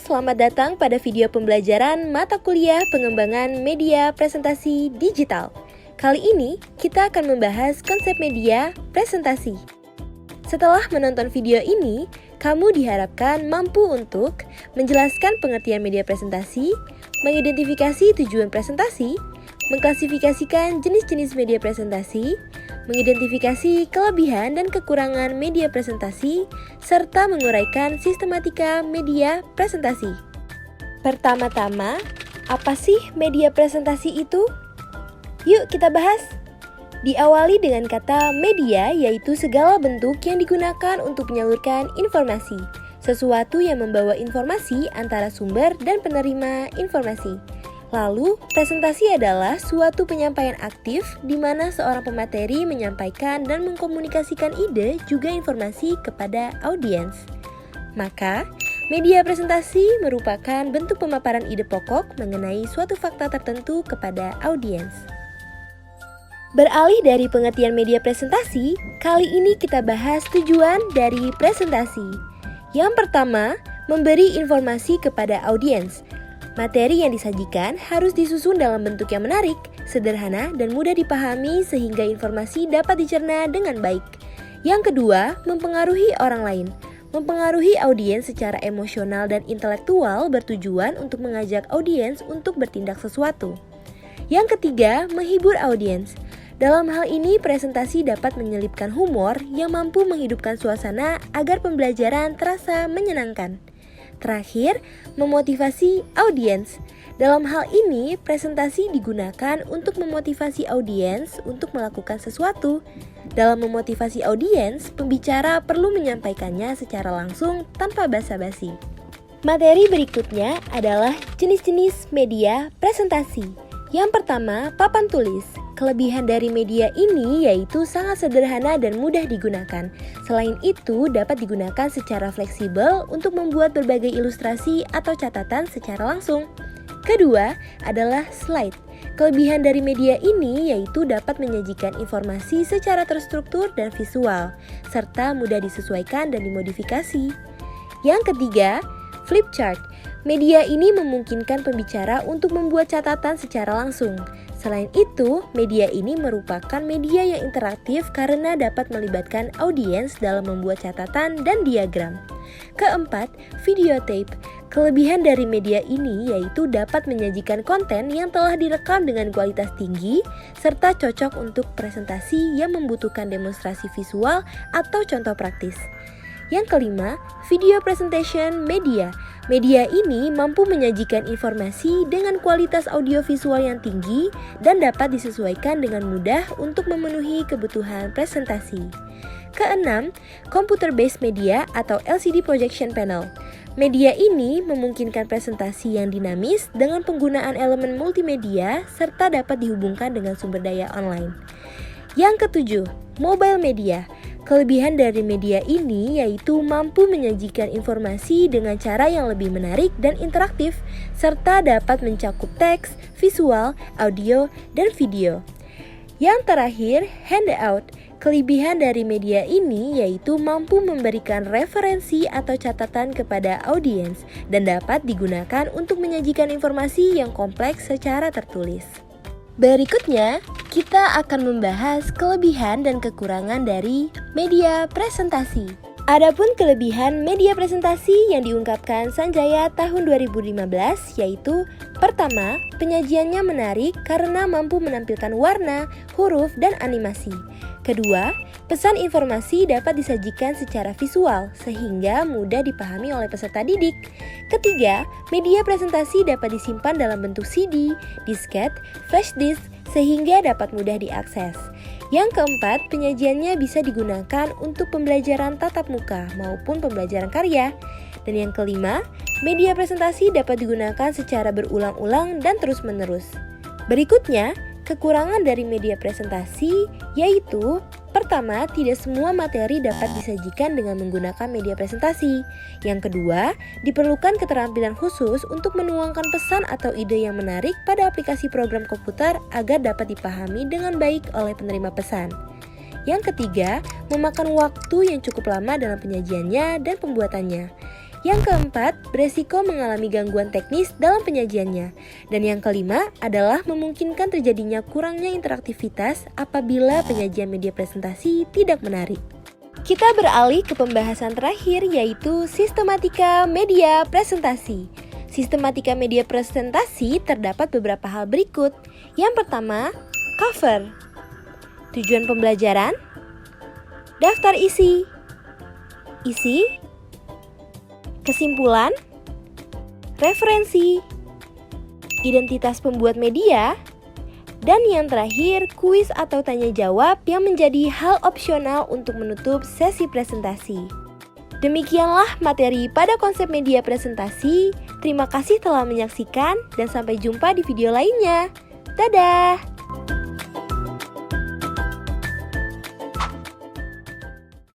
selamat datang pada video pembelajaran mata kuliah pengembangan media presentasi digital. Kali ini kita akan membahas konsep media presentasi. Setelah menonton video ini, kamu diharapkan mampu untuk menjelaskan pengertian media presentasi, mengidentifikasi tujuan presentasi, mengklasifikasikan jenis-jenis media presentasi, mengidentifikasi kelebihan dan kekurangan media presentasi, serta menguraikan sistematika media presentasi. Pertama-tama, apa sih media presentasi itu? Yuk kita bahas. Diawali dengan kata media, yaitu segala bentuk yang digunakan untuk menyalurkan informasi, sesuatu yang membawa informasi antara sumber dan penerima informasi. Lalu, presentasi adalah suatu penyampaian aktif di mana seorang pemateri menyampaikan dan mengkomunikasikan ide juga informasi kepada audiens. Maka, media presentasi merupakan bentuk pemaparan ide pokok mengenai suatu fakta tertentu kepada audiens. Beralih dari pengertian media presentasi, kali ini kita bahas tujuan dari presentasi. Yang pertama, memberi informasi kepada audiens. Materi yang disajikan harus disusun dalam bentuk yang menarik, sederhana, dan mudah dipahami sehingga informasi dapat dicerna dengan baik. Yang kedua, mempengaruhi orang lain. Mempengaruhi audiens secara emosional dan intelektual bertujuan untuk mengajak audiens untuk bertindak sesuatu. Yang ketiga, menghibur audiens. Dalam hal ini, presentasi dapat menyelipkan humor yang mampu menghidupkan suasana agar pembelajaran terasa menyenangkan. Terakhir, memotivasi audiens. Dalam hal ini, presentasi digunakan untuk memotivasi audiens untuk melakukan sesuatu. Dalam memotivasi audiens, pembicara perlu menyampaikannya secara langsung tanpa basa-basi. Materi berikutnya adalah jenis-jenis media presentasi. Yang pertama, papan tulis. Kelebihan dari media ini yaitu sangat sederhana dan mudah digunakan. Selain itu, dapat digunakan secara fleksibel untuk membuat berbagai ilustrasi atau catatan secara langsung. Kedua adalah slide. Kelebihan dari media ini yaitu dapat menyajikan informasi secara terstruktur dan visual, serta mudah disesuaikan dan dimodifikasi. Yang ketiga, flip chart. Media ini memungkinkan pembicara untuk membuat catatan secara langsung. Selain itu, media ini merupakan media yang interaktif karena dapat melibatkan audiens dalam membuat catatan dan diagram. Keempat, videotape. Kelebihan dari media ini yaitu dapat menyajikan konten yang telah direkam dengan kualitas tinggi serta cocok untuk presentasi yang membutuhkan demonstrasi visual atau contoh praktis. Yang kelima, video presentation media. Media ini mampu menyajikan informasi dengan kualitas audiovisual yang tinggi dan dapat disesuaikan dengan mudah untuk memenuhi kebutuhan presentasi. Keenam, computer-based media atau LCD projection panel. Media ini memungkinkan presentasi yang dinamis dengan penggunaan elemen multimedia serta dapat dihubungkan dengan sumber daya online. Yang ketujuh, mobile media. Kelebihan dari media ini yaitu mampu menyajikan informasi dengan cara yang lebih menarik dan interaktif, serta dapat mencakup teks, visual, audio, dan video. Yang terakhir, handout. Kelebihan dari media ini yaitu mampu memberikan referensi atau catatan kepada audiens dan dapat digunakan untuk menyajikan informasi yang kompleks secara tertulis. Berikutnya, kita akan membahas kelebihan dan kekurangan dari media presentasi. Adapun kelebihan media presentasi yang diungkapkan Sanjaya tahun 2015 yaitu pertama, penyajiannya menarik karena mampu menampilkan warna, huruf, dan animasi. Kedua, pesan informasi dapat disajikan secara visual sehingga mudah dipahami oleh peserta didik. Ketiga, media presentasi dapat disimpan dalam bentuk CD, disket, flash disk sehingga dapat mudah diakses. Yang keempat, penyajiannya bisa digunakan untuk pembelajaran tatap muka maupun pembelajaran karya. Dan yang kelima, media presentasi dapat digunakan secara berulang-ulang dan terus-menerus. Berikutnya, kekurangan dari media presentasi yaitu pertama, tidak semua materi dapat disajikan dengan menggunakan media presentasi. Yang kedua, diperlukan keterampilan khusus untuk menuangkan pesan atau ide yang menarik pada aplikasi program komputer agar dapat dipahami dengan baik oleh penerima pesan. Yang ketiga, memakan waktu yang cukup lama dalam penyajiannya dan pembuatannya. Yang keempat, beresiko mengalami gangguan teknis dalam penyajiannya. Dan yang kelima adalah memungkinkan terjadinya kurangnya interaktivitas apabila penyajian media presentasi tidak menarik. Kita beralih ke pembahasan terakhir, yaitu sistematika media presentasi. Sistematika media presentasi terdapat beberapa hal berikut. Yang pertama, cover. Tujuan pembelajaran, daftar isi, kesimpulan, referensi, identitas pembuat media, dan yang terakhir, kuis atau tanya jawab yang menjadi hal opsional untuk menutup sesi presentasi. Demikianlah materi pada konsep media presentasi. Terima kasih telah menyaksikan dan sampai jumpa di video lainnya. Dadah!